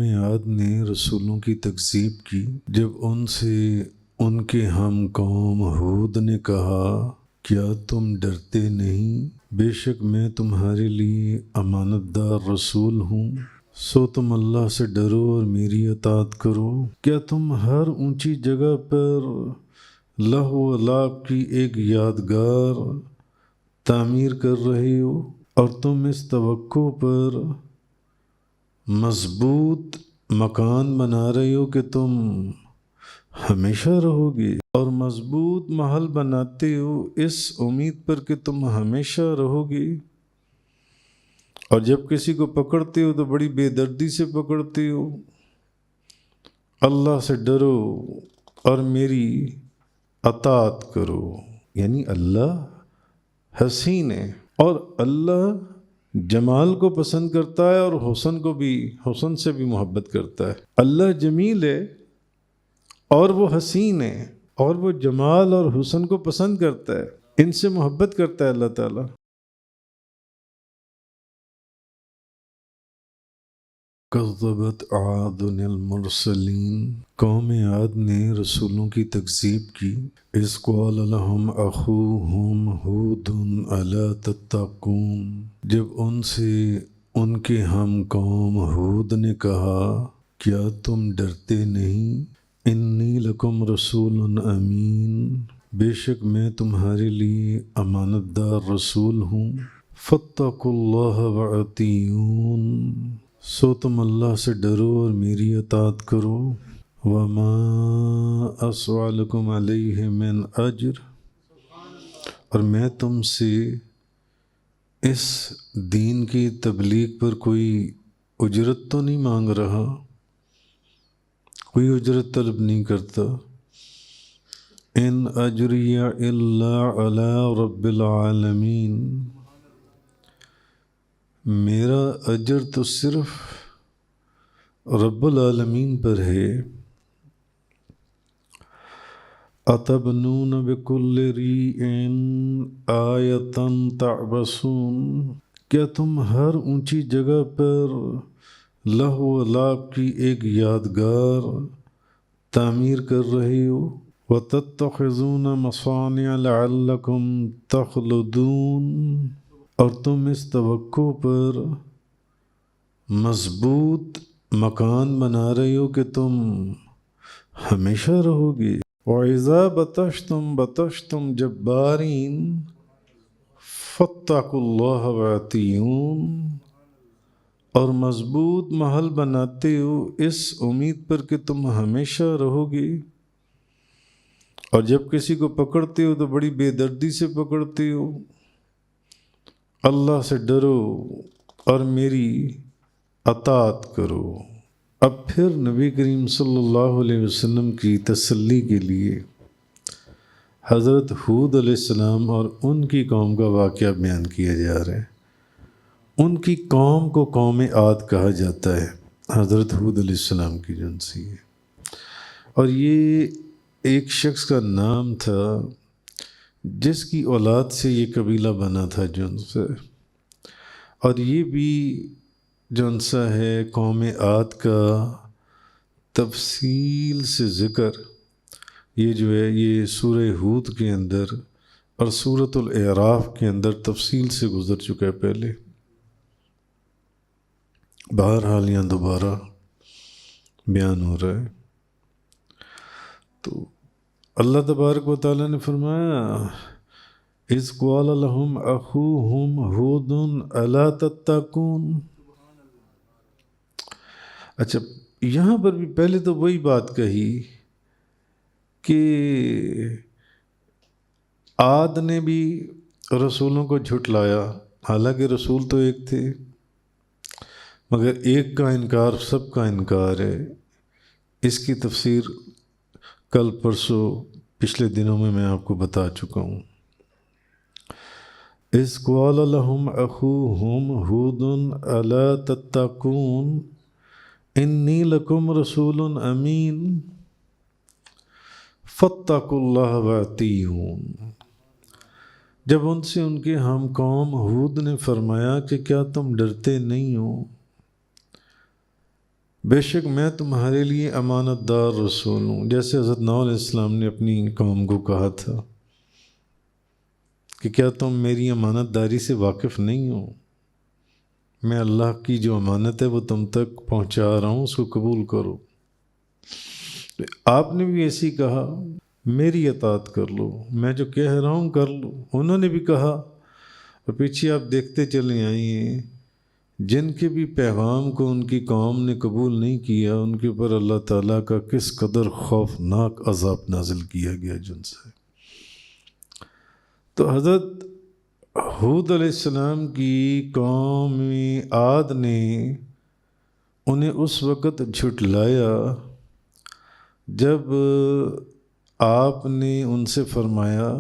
قوم عاد نے رسولوں کی تکذیب کی جب ان سے ان کے ہم قوم ہود نے کہا کیا تم ڈرتے نہیں، بے شک میں تمہارے لیے امانت دار رسول ہوں، سو تم اللہ سے ڈرو اور میری اطاعت کرو۔ کیا تم ہر اونچی جگہ پر لہو و لعب کی ایک یادگار تعمیر کر رہے ہو، اور تم اس توقع پر مضبوط مکان بنا رہے ہو کہ تم ہمیشہ رہو گے، اور مضبوط محل بناتے ہو اس امید پر کہ تم ہمیشہ رہو گے، اور جب کسی کو پکڑتے ہو تو بڑی بے دردی سے پکڑتے ہو۔ اللہ سے ڈرو اور میری اطاعت کرو، یعنی اللہ حسین ہے اور اللہ جمال کو پسند کرتا ہے اور حسن سے بھی محبت کرتا ہے۔ اللہ جمیل ہے اور وہ حسین ہے اور وہ جمال اور حسن کو پسند کرتا ہے، ان سے محبت کرتا ہے اللہ تعالیٰ۔ کذبت عاد المرسلین، قوم عاد نے رسولوں کی تکذیب کی اذ قال لهم اخوهم ہود الا تتقون، جب ان سے ان کے ہم قوم ہود نے کہا کیا تم ڈرتے نہیں، انی لکم رسول امین، بے شک میں تمہارے لیے امانت دار رسول ہوں، فاتقوا اللہ واطیعون، سو تم اللہ سے ڈرو اور میری اطاعت کرو، وما اسألکم علیہ من اجر، اور میں تم سے اس دین کی تبلیغ پر کوئی اجرت تو نہیں مانگ رہا، کوئی اجرت طلب نہیں کرتا۔ ان اجری الا علی رب العالمین، میرا اجر تو صرف رب العالمین پر ہے۔ اتبنون بکل ریع آیۃ تعبثون، کیا تم ہر اونچی جگہ پر لہو و لعب کی ایک یادگار تعمیر کر رہے ہو، وتتخذون مصانع لعلکم تخلدون، اور تم اس توقع پر مضبوط مکان بنا رہے ہو کہ تم ہمیشہ رہو گے۔ وَإِذَا بَطَشْتُمْ بَطَشْتُمْ جَبَّارِينَ فَاتَّقُوا اللَّهَ وَأَطِيعُونِ، اور مضبوط محل بناتے ہو اس امید پر کہ تم ہمیشہ رہو گے، اور جب کسی کو پکڑتے ہو تو بڑی بے دردی سے پکڑتے ہو۔ اللہ سے ڈرو اور میری اطاعت کرو۔ اب پھر نبی کریم صلی اللہ علیہ وسلم کی تسلی کے لیے حضرت ہود علیہ السلام اور ان کی قوم کا واقعہ بیان کیا جا رہا ہے۔ ان کی قوم کو قوم عاد کہا جاتا ہے، حضرت ہود علیہ السلام کی جنسی ہے، اور یہ ایک شخص کا نام تھا جس کی اولاد سے یہ قبیلہ بنا تھا جن سے، اور یہ بھی جون سا ہے قوم عاد کا تفصیل سے ذکر، یہ جو ہے یہ سورہ ہود کے اندر اور سورۃ الاعراف کے اندر تفصیل سے گزر چکا ہے پہلے، بہرحال یہاں دوبارہ بیان ہو رہا ہے۔ تو اللہ تبارک و تعالیٰ نے فرمایا اذ قال لهم اخوهم ہود الا تتقون۔ اچھا، یہاں پر بھی پہلے تو وہی بات کہی کہ عاد نے بھی رسولوں کو جھٹلایا، حالانکہ رسول تو ایک تھے، مگر ایک کا انکار سب کا انکار ہے۔ اس کی تفسیر کل پرسوں پچھلے دنوں میں آپ کو بتا چکا ہوں۔ اذ قال لهم اخوهم ہود الا تتقون انی لکم رسول امین فاتقوا اللہ واطیعون، جب ان سے ان کے ہم قوم ہود نے فرمایا کہ کیا تم ڈرتے نہیں ہو، بے شک میں تمہارے لیے امانت دار رسول ہوں، جیسے حضرت نوح علیہ السلام نے اپنی قوم کو کہا تھا کہ کیا تم میری امانت داری سے واقف نہیں ہو؟ میں اللہ کی جو امانت ہے وہ تم تک پہنچا رہا ہوں، اس کو قبول کرو۔ آپ نے بھی ایسی کہا میری اطاعت کر لو، میں جو کہہ رہا ہوں کر لو۔ انہوں نے بھی کہا، اور پیچھے آپ دیکھتے چلے آئیے جن کے بھی پیغام کو ان کی قوم نے قبول نہیں کیا، ان کے اوپر اللہ تعالیٰ کا کس قدر خوفناک عذاب نازل کیا گیا جن سے۔ تو حضرت ہود علیہ السلام کی قوم عاد نے انہیں اس وقت جھٹلایا جب آپ نے ان سے فرمایا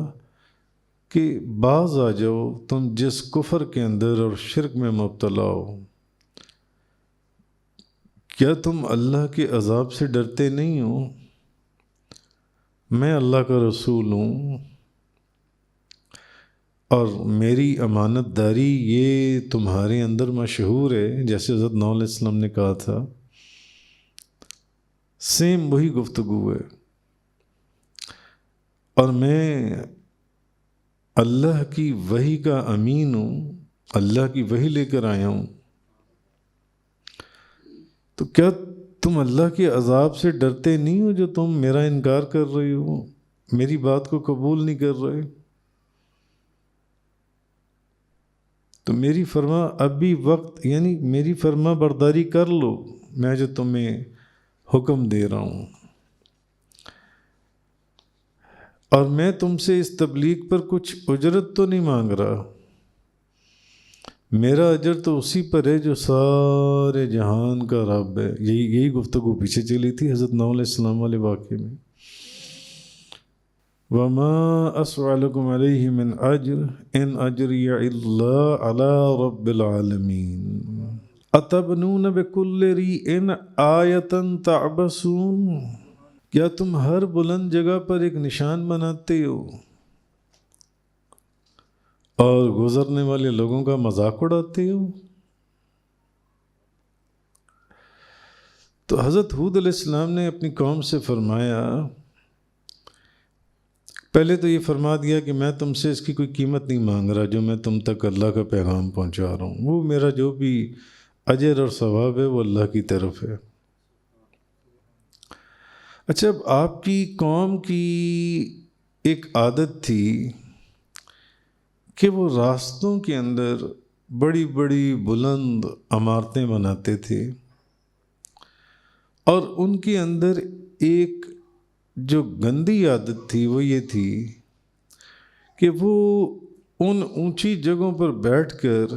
کہ باز آ جاؤ، تم جس کفر کے اندر اور شرک میں مبتلا ہو، کیا تم اللہ کے عذاب سے ڈرتے نہیں ہو؟ میں اللہ کا رسول ہوں اور میری امانت داری یہ تمہارے اندر مشہور ہے، جیسے حضرت نوح علیہ السلام نے کہا تھا، سیم وہی گفتگو ہے۔ اور میں اللہ کی وحی کا امین ہوں، اللہ کی وحی لے کر آیا ہوں، تو کیا تم اللہ کے عذاب سے ڈرتے نہیں ہو جو تم میرا انکار کر رہے ہو، میری بات کو قبول نہیں کر رہے؟ تو میری فرما اب بھی وقت، یعنی میری فرما برداری کر لو، میں جو تمہیں حکم دے رہا ہوں، اور میں تم سے اس تبلیغ پر کچھ اجرت تو نہیں مانگ رہا، میرا اجر تو اسی پر ہے جو سارے جہان کا رب ہے۔ یہی گفتگو پیچھے چلی تھی حضرت نوح علیہ السلام والے واقعے میں۔ وَمَا أَسْأَلُكُمْ عَلَيْهِ مِنْ أَجْرٍ إِنْ أَجْرِيَ إِلَّا عَلَىٰ رَبِّ الْعَالَمِينَ أَتَبْنُونَ بِكُلِّ رِيعٍ آيَةً تَعْبَثُونَ، کیا تم ہر بلند جگہ پر ایک نشان بناتے ہو اور گزرنے والے لوگوں کا مذاق اڑاتے ہو؟ تو حضرت ہود علیہ السلام نے اپنی قوم سے فرمایا، پہلے تو یہ فرما دیا کہ میں تم سے اس کی کوئی قیمت نہیں مانگ رہا، جو میں تم تک اللہ کا پیغام پہنچا رہا ہوں، وہ میرا جو بھی اجر اور ثواب ہے وہ اللہ کی طرف ہے۔ اچھا، اب آپ کی قوم کی ایک عادت تھی کہ وہ راستوں کے اندر بڑی بڑی بلند عمارتیں بناتے تھے، اور ان کے اندر ایک جو گندی عادت تھی وہ یہ تھی کہ وہ ان اونچی جگہوں پر بیٹھ کر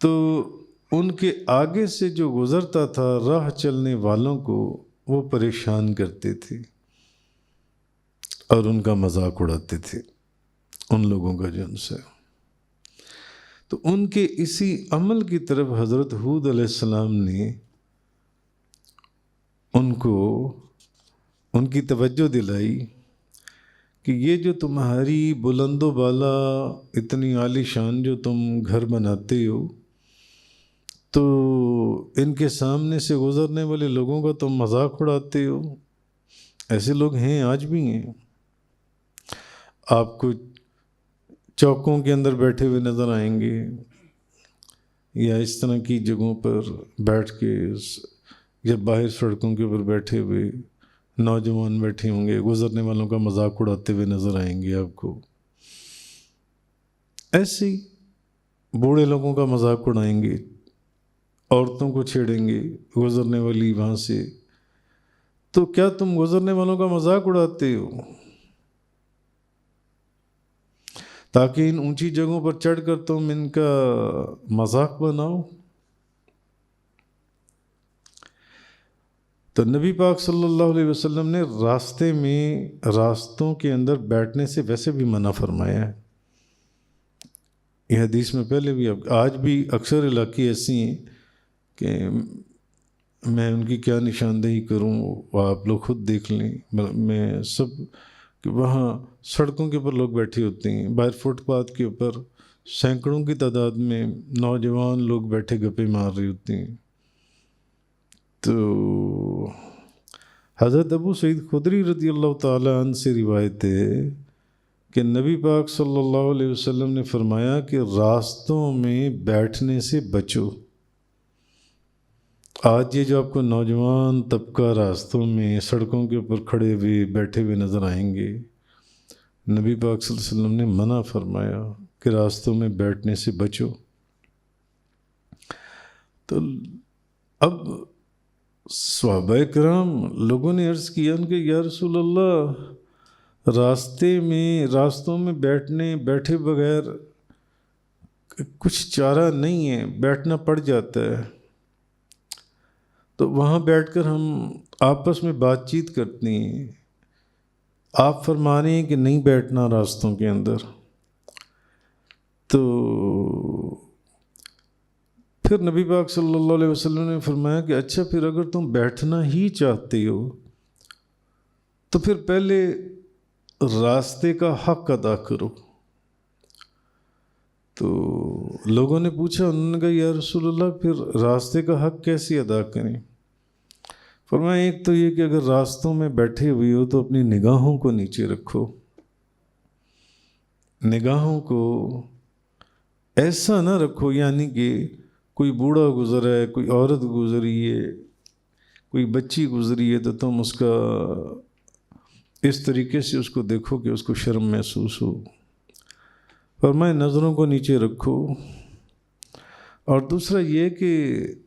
تو ان کے آگے سے جو گزرتا تھا راہ چلنے والوں کو وہ پریشان کرتے تھے اور ان کا مذاق اڑاتے تھے، ان لوگوں کا جن سے۔ تو ان کے اسی عمل کی طرف حضرت ہود علیہ السلام نے ان کو ان کی توجہ دلائی کہ یہ جو تمہاری بلند و بالا اتنی عالی شان جو تم گھر بناتے ہو، تو ان کے سامنے سے گزرنے والے لوگوں کا تم مذاق اڑاتے ہو۔ ایسے لوگ ہیں، آج بھی ہیں، آپ کو چوکوں کے اندر بیٹھے ہوئے نظر آئیں گے یا اس طرح کی جگہوں پر بیٹھ کے، یا باہر سڑکوں کے اوپر بیٹھے ہوئے نوجوان بیٹھے ہوں گے، گزرنے والوں کا مذاق اڑاتے ہوئے نظر آئیں گے آپ کو۔ ایسے ہی بوڑھے لوگوں کا مذاق اڑائیں گے، عورتوں کو چھیڑیں گے گزرنے والی وہاں سے۔ تو کیا تم گزرنے والوں کا مذاق اڑاتے ہو تاکہ ان اونچی جگہوں پر چڑھ کر تم ان کا مذاق بناؤ؟ تو نبی پاک صلی اللہ علیہ وسلم نے راستوں کے اندر بیٹھنے سے ویسے بھی منع فرمایا ہے۔ یہ حدیث میں پہلے بھی، آج بھی اکثر علاقے ایسی ہیں کہ میں ان کی کیا نشاندہی کروں، آپ لوگ خود دیکھ لیں۔ میں سب کہ وہاں سڑکوں کے اوپر لوگ بیٹھے ہوتے ہیں، باہر فٹ پاتھ کے اوپر سینکڑوں کی تعداد میں نوجوان لوگ بیٹھے گپے مار رہے ہوتے ہیں، تو حضرت ابو سعید خدری رضی اللہ تعالیٰ عنہ سے روایت ہے کہ نبی پاک صلی اللہ علیہ وسلم نے فرمایا کہ راستوں میں بیٹھنے سے بچو۔ آج یہ جو آپ کو نوجوان طبقہ راستوں میں سڑکوں کے اوپر کھڑے ہوئے بیٹھے ہوئے نظر آئیں گے، نبی پاک صلی اللہ علیہ وسلم نے منع فرمایا کہ راستوں میں بیٹھنے سے بچو۔ تو اب صحابہ کرام لوگوں نے عرض کیا کہ یا رسول اللہ، راستوں میں بیٹھے بغیر کچھ چارہ نہیں ہے، بیٹھنا پڑ جاتا ہے، تو وہاں بیٹھ کر ہم آپس میں بات چیت کرتے ہیں، آپ فرما رہے ہیں کہ نہیں بیٹھنا راستوں کے اندر۔ تو پھر نبی پاک صلی اللہ علیہ وسلم نے فرمایا کہ اچھا پھر اگر تم بیٹھنا ہی چاہتے ہو تو پھر پہلے راستے کا حق ادا کرو۔ تو لوگوں نے پوچھا، انہوں نے کہا یا رسول اللہ پھر راستے کا حق کیسے ادا کریں؟ فرمایا ایک تو یہ کہ اگر راستوں میں بیٹھے ہوئے ہو تو اپنی نگاہوں کو نیچے رکھو، نگاہوں کو ایسا نہ رکھو یعنی کہ کوئی بوڑھا گزرا ہے، کوئی عورت گزری ہے، کوئی بچی گزری ہے تو تم اس کا اس طریقے سے اس کو دیکھو کہ اس کو شرم محسوس ہو۔ فرمائے نظروں کو نیچے رکھو۔ اور دوسرا یہ کہ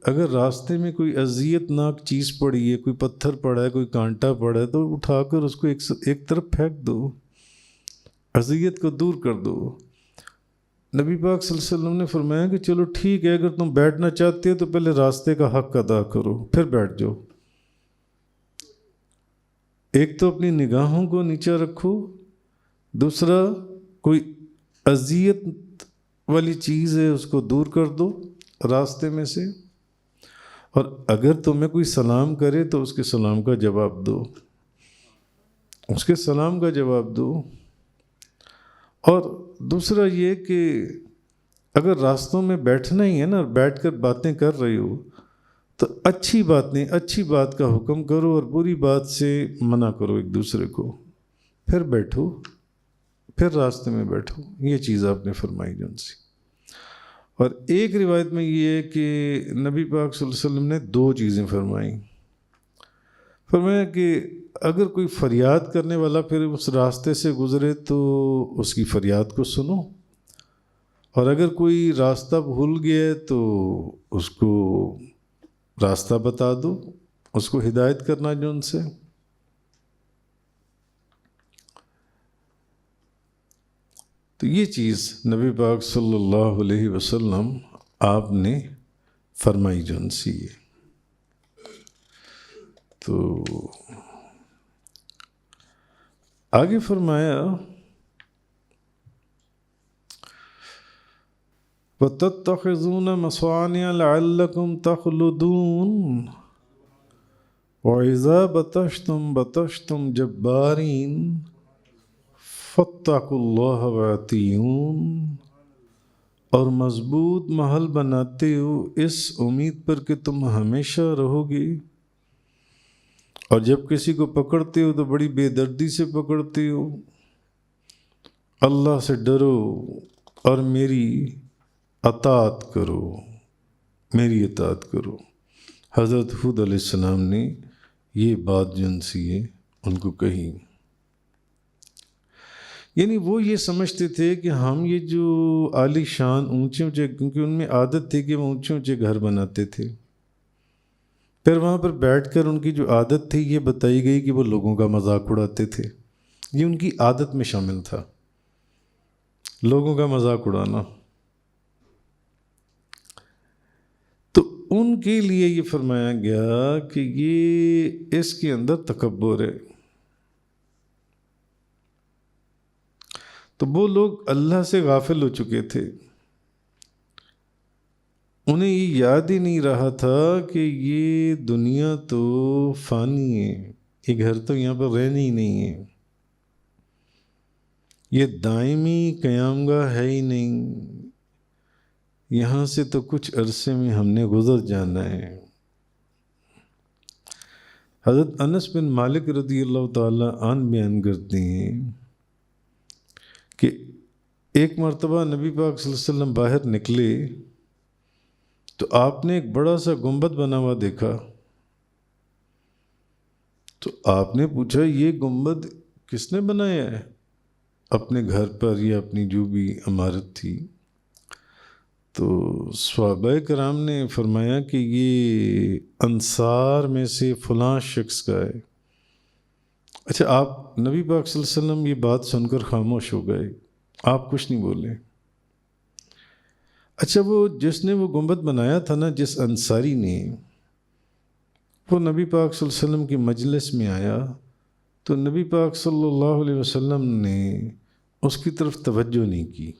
اگر راستے میں کوئی اذیت ناک چیز پڑی ہے، کوئی پتھر پڑا ہے، کوئی کانٹا پڑا ہے، تو اٹھا کر اس کو ایک طرف پھینک دو، اذیت کو دور کر دو۔ نبی پاک صلی اللہ علیہ وسلم نے فرمایا کہ چلو ٹھیک ہے، اگر تم بیٹھنا چاہتے ہو تو پہلے راستے کا حق ادا کرو، پھر بیٹھ جاؤ۔ ایک تو اپنی نگاہوں کو نیچے رکھو، دوسرا کوئی اذیت والی چیز ہے اس کو دور کر دو راستے میں سے، اور اگر تمہیں کوئی سلام کرے تو اس کے سلام کا جواب دو، اس کے سلام کا جواب دو۔ اور دوسرا یہ کہ اگر راستوں میں بیٹھنا ہی ہے نا، بیٹھ کر باتیں کر رہے ہو تو اچھی بات کا حکم کرو اور بری بات سے منع کرو ایک دوسرے کو، پھر بیٹھو، پھر راستے میں بیٹھو۔ یہ چیز آپ نے فرمائی جن سے۔ اور ایک روایت میں یہ ہے کہ نبی پاک صلی اللہ علیہ وسلم نے 2 چیزیں فرمائیں۔ فرمایا کہ اگر کوئی فریاد کرنے والا پھر اس راستے سے گزرے تو اس کی فریاد کو سنو، اور اگر کوئی راستہ بھول گیا تو اس کو راستہ بتا دو، اس کو ہدایت کرنا جو ان سے۔ تو یہ چیز نبی پاک صلی اللہ علیہ وسلم آپ نے فرمائی جو ان سے۔ تو آگے فرمایا وَتَتَّخِذُونَ مَصَانِعَ لَعَلَّكُمْ تَخْلُدُونَ وَإِذَا بَطَشْتُمْ بَطَشْتُمْ جَبَّارِينَ فَاتَّقُوا اللَّهَ وَأَطِيعُونِ۔ اور مضبوط محل بناتے ہو اس امید پر کہ تم ہمیشہ رہو گے، اور جب کسی کو پکڑتے ہو تو بڑی بے دردی سے پکڑتے ہو۔ اللہ سے ڈرو اور میری اطاعت کرو، میری اطاعت کرو۔ حضرت ہود علیہ السلام نے یہ بات جن سی ہے ان کو کہی، یعنی وہ یہ سمجھتے تھے کہ ہم یہ جو عالی شان اونچے اونچے، کیونکہ ان میں عادت تھی کہ وہ اونچے اونچے گھر بناتے تھے، پھر وہاں پر بیٹھ کر ان کی جو عادت تھی یہ بتائی گئی کہ وہ لوگوں کا مذاق اڑاتے تھے۔ یہ ان کی عادت میں شامل تھا، لوگوں کا مذاق اڑانا۔ تو ان کے لیے یہ فرمایا گیا کہ یہ اس کے اندر تکبر ہے۔ تو وہ لوگ اللہ سے غافل ہو چکے تھے، انہیں یہ یاد ہی نہیں رہا تھا کہ یہ دنیا تو فانی ہے، یہ گھر تو یہاں پر رہنا ہی نہیں ہے، یہ دائمی قیام گاہ ہے ہی نہیں، یہاں سے تو کچھ عرصے میں ہم نے گزر جانا ہے۔ حضرت انس بن مالک رضی اللہ تعالیٰ عنہ بیان کرتے ہیں کہ ایک مرتبہ نبی پاک صلی اللہ علیہ وسلم باہر نکلے تو آپ نے ایک بڑا سا گنبد بنا ہوا دیکھا. تو آپ نے پوچھا یہ گنبد کس نے بنایا ہے؟ اپنے گھر پر یا اپنی جو بھی عمارت تھی. تو صحابہ کرام نے فرمایا کہ یہ انصار میں سے فلاں شخص کا ہے. اچھا، آپ نبی پاک صلی اللہ علیہ وسلم یہ بات سن کر خاموش ہو گئے، آپ کچھ نہیں بولے. اچھا، وہ جس نے وہ گنبد بنایا تھا نا، جس انصاری نے، وہ نبی پاک صلی اللہ علیہ وسلم کی مجلس میں آیا تو نبی پاک صلی اللہ علیہ وسلم نے اس کی طرف توجہ نہیں کی.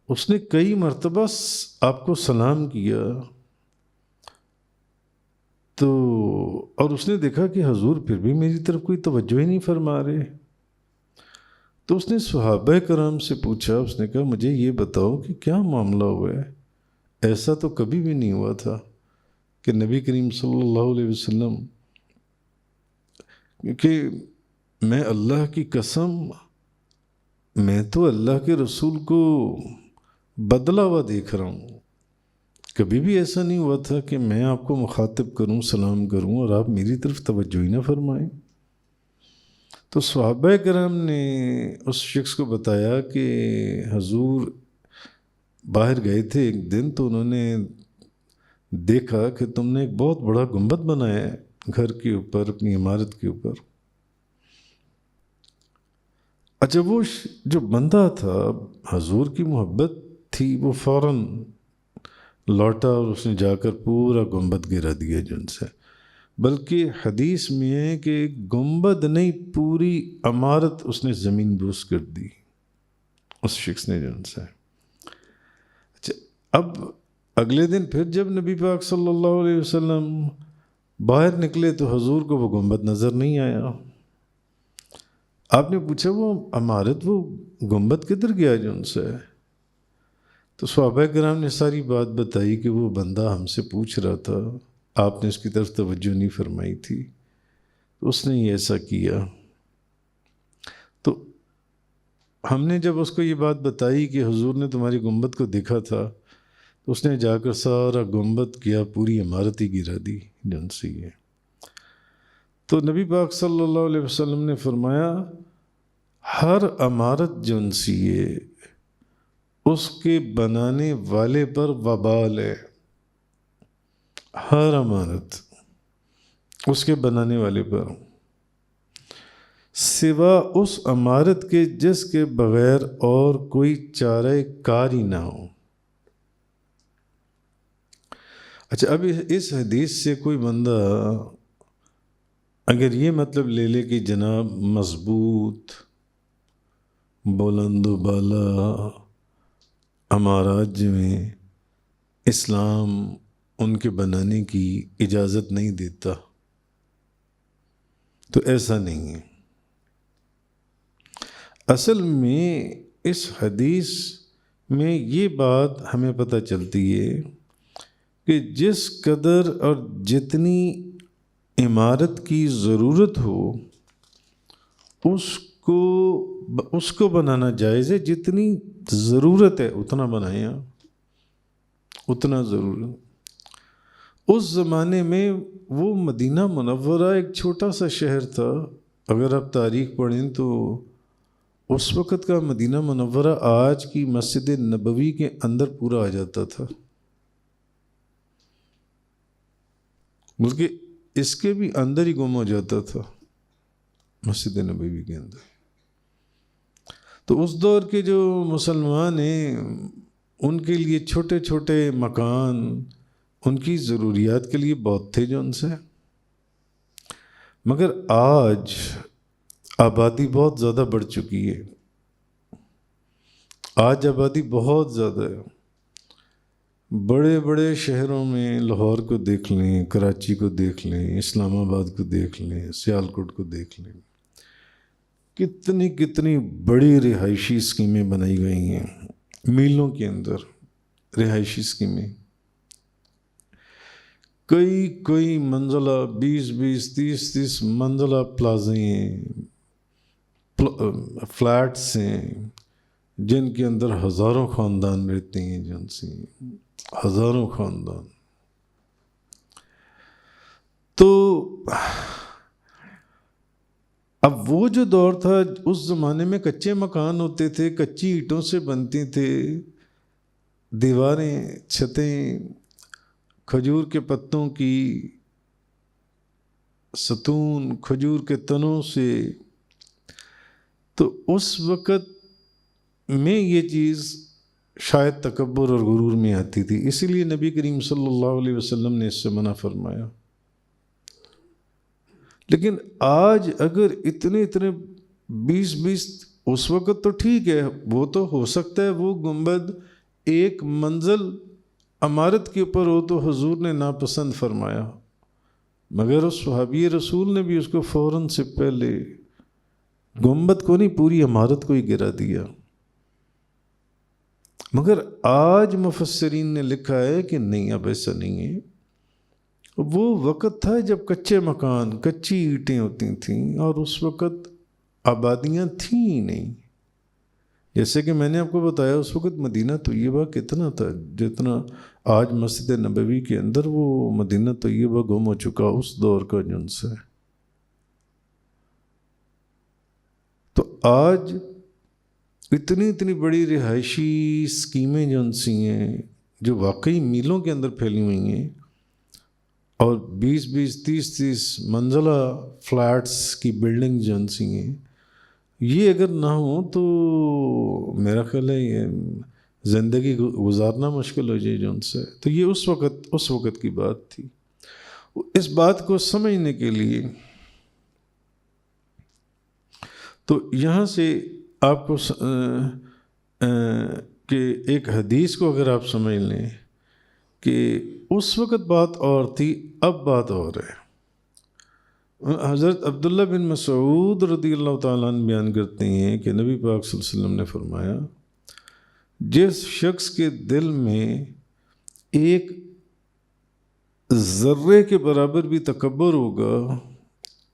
اس نے کئی مرتبہ آپ کو سلام کیا تو، اور اس نے دیکھا کہ حضور پھر بھی میری طرف کوئی توجہ ہی نہیں فرما رہے. تو اس نے صحابہ کرام سے پوچھا، اس نے کہا مجھے یہ بتاؤ کہ کیا معاملہ ہوا ہے؟ ایسا تو کبھی بھی نہیں ہوا تھا کہ نبی کریم صلی اللہ علیہ وسلم، کیونکہ میں اللہ کی قسم، میں تو اللہ کے رسول کو بدلا ہوا دیکھ رہا ہوں. کبھی بھی ایسا نہیں ہوا تھا کہ میں آپ کو مخاطب کروں، سلام کروں اور آپ میری طرف توجہ ہی نہ فرمائیں. تو صحابہ کرام نے اس شخص کو بتایا کہ حضور باہر گئے تھے ایک دن تو انہوں نے دیکھا کہ تم نے ایک بہت بڑا گنبد بنایا ہے گھر کے اوپر، اپنی عمارت کے اوپر. اچھا، وہ جو بندہ تھا، حضور کی محبت تھی، وہ فوراً لوٹا اور اس نے جا کر پورا گنبد گرا دیا جن سے. بلکہ حدیث میں ہے کہ گنبد نہیں، پوری عمارت اس نے زمین بوس کر دی اس شخص نے جن سے. اچھا، اب اگلے دن پھر جب نبی پاک صلی اللہ علیہ وسلم باہر نکلے تو حضور کو وہ گنبد نظر نہیں آیا. آپ نے پوچھا وہ عمارت، وہ گنبد کدھر گیا جن سے؟ تو صحابہ کرام نے ساری بات بتائی کہ وہ بندہ ہم سے پوچھ رہا تھا، آپ نے اس کی طرف توجہ نہیں فرمائی تھی، تو اس نے یہ ایسا کیا. تو ہم نے جب اس کو یہ بات بتائی کہ حضور نے تمہاری گنبد کو دیکھا تھا، تو اس نے جا کر سارا گنبد کیا، پوری عمارت ہی گرا دی جن سے یہ. تو نبی پاک صلی اللہ علیہ وسلم نے فرمایا ہر عمارت جن سی ہے اس کے بنانے والے پر وبال ہے. ہر عمارت اس کے بنانے والے پر، سوا اس عمارت کے جس کے بغیر اور کوئی چارہ کار ہی نہ ہو. اچھا، اب اس حدیث سے کوئی بندہ اگر یہ مطلب لے لے کہ جناب مضبوط، بلند و بالا عمارات جو ہیں اسلام ان کے بنانے کی اجازت نہیں دیتا، تو ایسا نہیں ہے. اصل میں اس حدیث میں یہ بات ہمیں پتہ چلتی ہے کہ جس قدر اور جتنی عمارت کی ضرورت ہو اس کو بنانا جائز ہے. جتنی ضرورت ہے اتنا بنائیں، اتنا ضرورت. اس زمانے میں وہ مدینہ منورہ ایک چھوٹا سا شہر تھا. اگر آپ تاریخ پڑھیں تو اس وقت کا مدینہ منورہ آج کی مسجد نبوی کے اندر پورا آ جاتا تھا، بلکہ اس کے بھی اندر ہی گم ہو جاتا تھا مسجد نبوی کے اندر. تو اس دور کے جو مسلمان ہیں ان کے لیے چھوٹے چھوٹے مکان ان کی ضروریات کے لیے بہت تھے جو ان سے. مگر آج آبادی بہت زیادہ بڑھ چکی ہے. آج آبادی بہت زیادہ ہے. بڑے بڑے شہروں میں لاہور کو دیکھ لیں، کراچی کو دیکھ لیں، اسلام آباد کو دیکھ لیں، سیالکوٹ کو دیکھ لیں، کتنی بڑی رہائشی اسکیمیں بنائی گئی ہیں. میلوں کے اندر رہائشی اسکیمیں. کئی منزلہ 20 30 منزلہ پلازے ہیں، فلیٹس ہیں جن کے اندر ہزاروں خاندان رہتے ہیں، جن سے ہزاروں خاندان. تو اب وہ جو دور تھا، اس زمانے میں کچے مکان ہوتے تھے، کچی اینٹوں سے بنتے تھے، دیواریں، چھتیں کھجور کے پتوں کی، ستون کھجور کے تنوں سے. تو اس وقت میں یہ چیز شاید تکبر اور غرور میں آتی تھی، اسی لیے نبی کریم صلی اللہ علیہ وسلم نے اس سے منع فرمایا. لیکن آج اگر اتنے 20 اس وقت تو ٹھیک ہے، وہ تو ہو سکتا ہے وہ گنبد ایک منزل عمارت کے اوپر ہو تو حضور نے ناپسند فرمایا، مگر اس صحابی رسول نے بھی اس کو فوراً سے پہلے گنبد کو نہیں، پوری عمارت کو ہی گرا دیا. مگر آج مفسرین نے لکھا ہے کہ نہیں، اب ایسا نہیں ہے. وہ وقت تھا جب کچے مکان، کچی اینٹیں ہوتی تھیں، اور اس وقت آبادیاں تھیں ہی نہیں. جیسے کہ میں نے آپ کو بتایا اس وقت مدینہ طیبہ کتنا تھا، جتنا آج مسجد نبوی کے اندر وہ مدینہ طیبہ گم ہو چکا اس دور کا جن سے. تو آج اتنی بڑی رہائشی اسکیمیں جن سی ہیں جو واقعی میلوں کے اندر پھیلی ہوئی ہیں، اور 20 30 منزلہ فلیٹس کی بلڈنگ جن سی ہیں، یہ اگر نہ ہوں تو میرا خیال ہے یہ زندگی گزارنا مشکل ہو جائے جن سے. تو یہ اس وقت کی بات تھی. اس بات کو سمجھنے کے لیے تو یہاں سے آپ کو کہ ایک حدیث کو اگر آپ سمجھ لیں کہ اس وقت بات اور تھی، اب بات اور ہے. حضرت عبداللہ بن مسعود رضی اللہ تعالیٰ عنہ بیان کرتے ہیں کہ نبی پاک صلی اللہ علیہ وسلم نے فرمایا، جس شخص کے دل میں ایک ذرے کے برابر بھی تکبر ہوگا،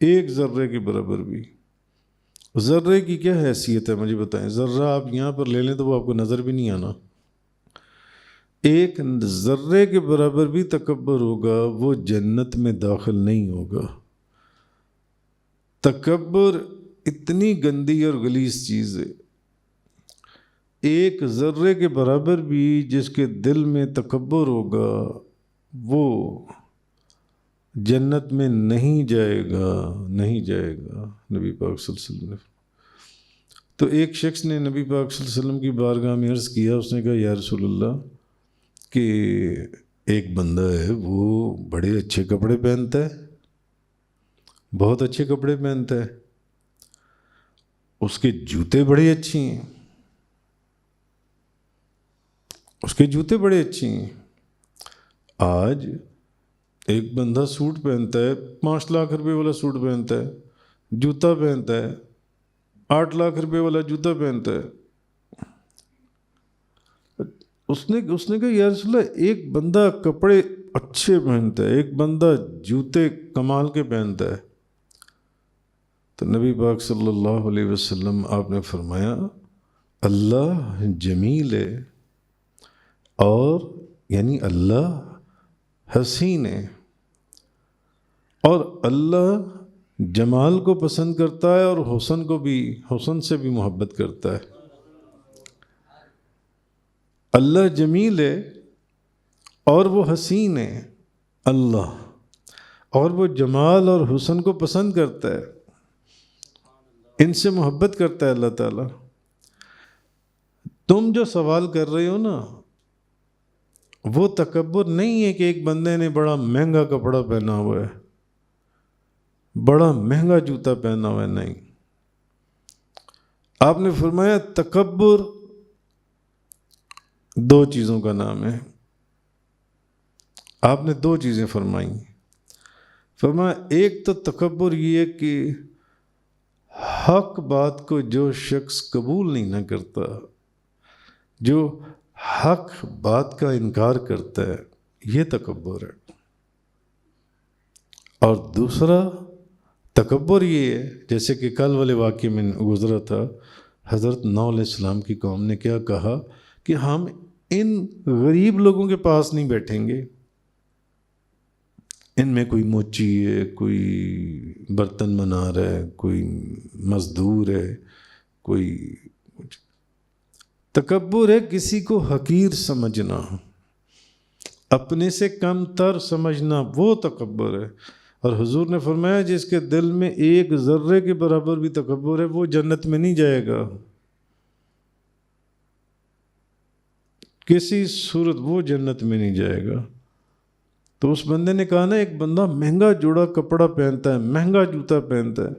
ایک ذرے کے برابر بھی. ذرے کی کیا حیثیت ہے مجھے بتائیں؟ ذرہ آپ یہاں پر لے لیں تو وہ آپ کو نظر بھی نہیں آنا. ایک ذرے کے برابر بھی تکبر ہوگا، وہ جنت میں داخل نہیں ہوگا. تکبر اتنی گندی اور غلیظ چیز ہے. ایک ذرے کے برابر بھی جس کے دل میں تکبر ہوگا وہ جنت میں نہیں جائے گا، نہیں جائے گا. نبی پاک صلی اللہ علیہ وسلم نے. تو ایک شخص نے نبی پاک صلی اللہ علیہ وسلم کی بارگاہ میں عرض کیا، اس نے کہا یا رسول اللہ کہ ایک بندہ ہے وہ بڑے اچھے کپڑے پہنتا ہے، بہت اچھے کپڑے پہنتا ہے، اس کے جوتے بڑے اچھے ہیں، اس کے جوتے بڑے اچھے ہیں. آج ایک بندہ سوٹ پہنتا ہے، 5 لاکھ روپے والا سوٹ پہنتا ہے، جوتا پہنتا ہے 8 لاکھ روپے والا جوتا پہنتا ہے. اس نے کہا یا رسول اللہ ایک بندہ کپڑے اچھے پہنتا ہے، ایک بندہ جوتے کمال کے پہنتا ہے. تو نبی پاک صلی اللہ علیہ وسلم آپ نے فرمایا اللہ جمیل ہے، اور یعنی اللہ حسین ہے، اور اللہ جمال کو پسند کرتا ہے اور حسن سے بھی محبت کرتا ہے. اللہ جمیل ہے اور وہ حسین ہے اللہ، اور وہ جمال اور حسن کو پسند کرتا ہے، ان سے محبت کرتا ہے اللہ تعالیٰ. تم جو سوال کر رہے ہو نا، وہ تکبر نہیں ہے کہ ایک بندے نے بڑا مہنگا کپڑا پہنا ہوا ہے، بڑا مہنگا جوتا پہنا ہوا ہے. نہیں، آپ نے فرمایا تکبر 2 چیزوں کا نام ہے. آپ نے 2 چیزیں فرمائیں. فرمایا ایک تو تکبر یہ ہے کہ حق بات کو جو شخص قبول نہیں نہ کرتا، جو حق بات کا انکار کرتا ہے، یہ تکبر ہے. اور دوسرا تکبر یہ ہے، جیسے کہ کل والے واقعے میں گزرا تھا، حضرت نوح علیہ السلام کی قوم نے کیا کہا کہ ہم ان غریب لوگوں کے پاس نہیں بیٹھیں گے، ان میں کوئی موچی ہے، کوئی برتن بنا رہا ہے، کوئی مزدور ہے، کوئی تکبر ہے کسی کو حقیر سمجھنا، اپنے سے کم تر سمجھنا، وہ تکبر ہے۔ اور حضور نے فرمایا جس کے دل میں ایک ذرے کے برابر بھی تکبر ہے وہ جنت میں نہیں جائے گا، کسی صورت وہ جنت میں نہیں جائے گا۔ تو اس بندے نے کہا نا، ایک بندہ مہنگا جوڑا کپڑا پہنتا ہے، مہنگا جوتا پہنتا ہے،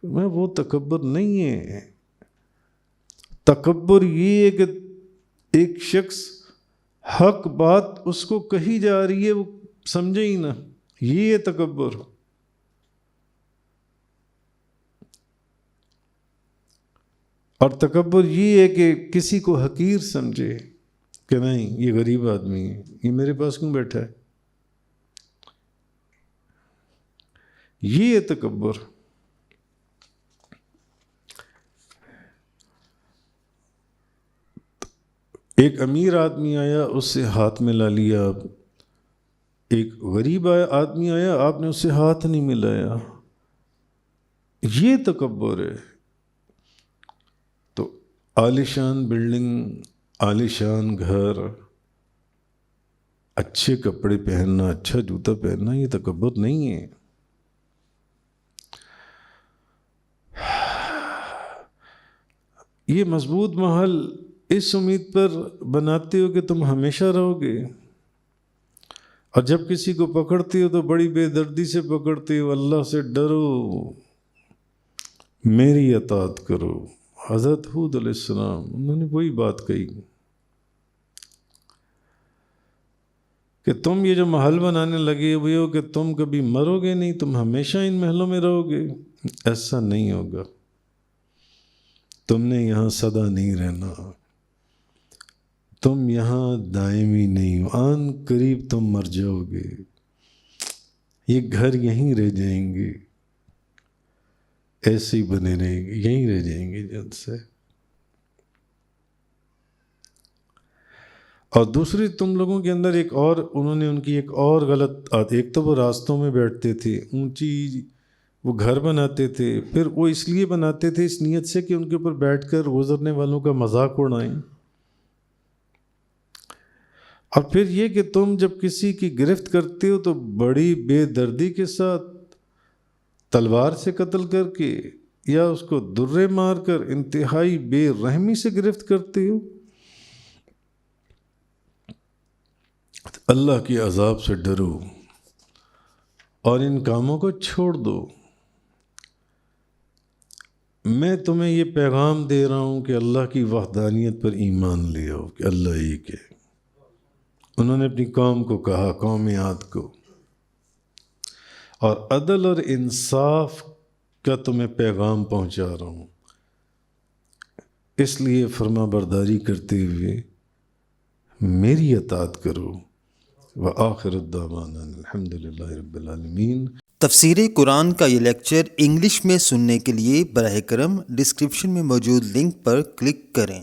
میں وہ تکبر نہیں ہے۔ تکبر یہ ہے کہ ایک شخص حق بات اس کو کہی جا رہی ہے وہ سمجھے ہی نہ، یہ ہے تکبر۔ اور تکبر یہ ہے کہ کسی کو حقیر سمجھے کہ نہیں یہ غریب آدمی ہے، یہ میرے پاس کیوں بیٹھا ہے، یہ ہے تکبر۔ ایک امیر آدمی آیا، اس سے ہاتھ ملا لیا، ایک غریب آدمی آیا، آپ نے اس سے ہاتھ نہیں ملایا، یہ تکبر ہے۔ تو عالیشان بلڈنگ، عالیشان گھر، اچھے کپڑے پہننا، اچھا جوتا پہننا، یہ تکبر نہیں ہے۔ یہ مضبوط محل اس امید پر بناتے ہو کہ تم ہمیشہ رہو گے، اور جب کسی کو پکڑتے ہو تو بڑی بے دردی سے پکڑتے ہو، اللہ سے ڈرو، میری اطاعت کرو۔ حضرت ہود علیہ السلام انہوں نے وہی بات کہی کہ تم یہ جو محل بنانے لگے ہوئے ہو کہ تم کبھی مرو گے نہیں، تم ہمیشہ ان محلوں میں رہو گے، ایسا نہیں ہوگا، تم نے یہاں سدا نہیں رہنا، تم یہاں دائمی نہیں ہو، آن قریب تم مر جاؤ گے، یہ گھر یہیں رہ جائیں گے، ایسے ہی بنے رہیں گے، یہیں رہ جائیں گے جلد سے۔ اور دوسری تم لوگوں کے اندر ایک اور، انہوں نے ان کی ایک اور غلط عادت، ایک تو وہ راستوں میں بیٹھتے تھے، اونچی وہ گھر بناتے تھے، پھر وہ اس لیے بناتے تھے اس نیت سے کہ ان کے اوپر بیٹھ کر گزرنے والوں کا مذاق اڑائیں۔ اور پھر یہ کہ تم جب کسی کی گرفت کرتے ہو تو بڑی بے دردی کے ساتھ تلوار سے قتل کر کے یا اس کو درے مار کر انتہائی بے رحمی سے گرفت کرتے ہو۔ اللہ کی عذاب سے ڈرو اور ان کاموں کو چھوڑ دو۔ میں تمہیں یہ پیغام دے رہا ہوں کہ اللہ کی وحدانیت پر ایمان لے آؤ کہ اللہ ایک ہے۔ انہوں نے اپنی قوم کو کہا، قوم عاد کو، اور عدل اور انصاف کا تمہیں پیغام پہنچا رہا ہوں، اس لیے فرما برداری کرتے ہوئے میری اطاعت کرو۔ وآخر الدعوانا الحمدللہ رب العالمین۔ تفسیر قرآن کا یہ لیکچر انگلش میں سننے کے لیے براہ کرم ڈسکرپشن میں موجود لنک پر کلک کریں۔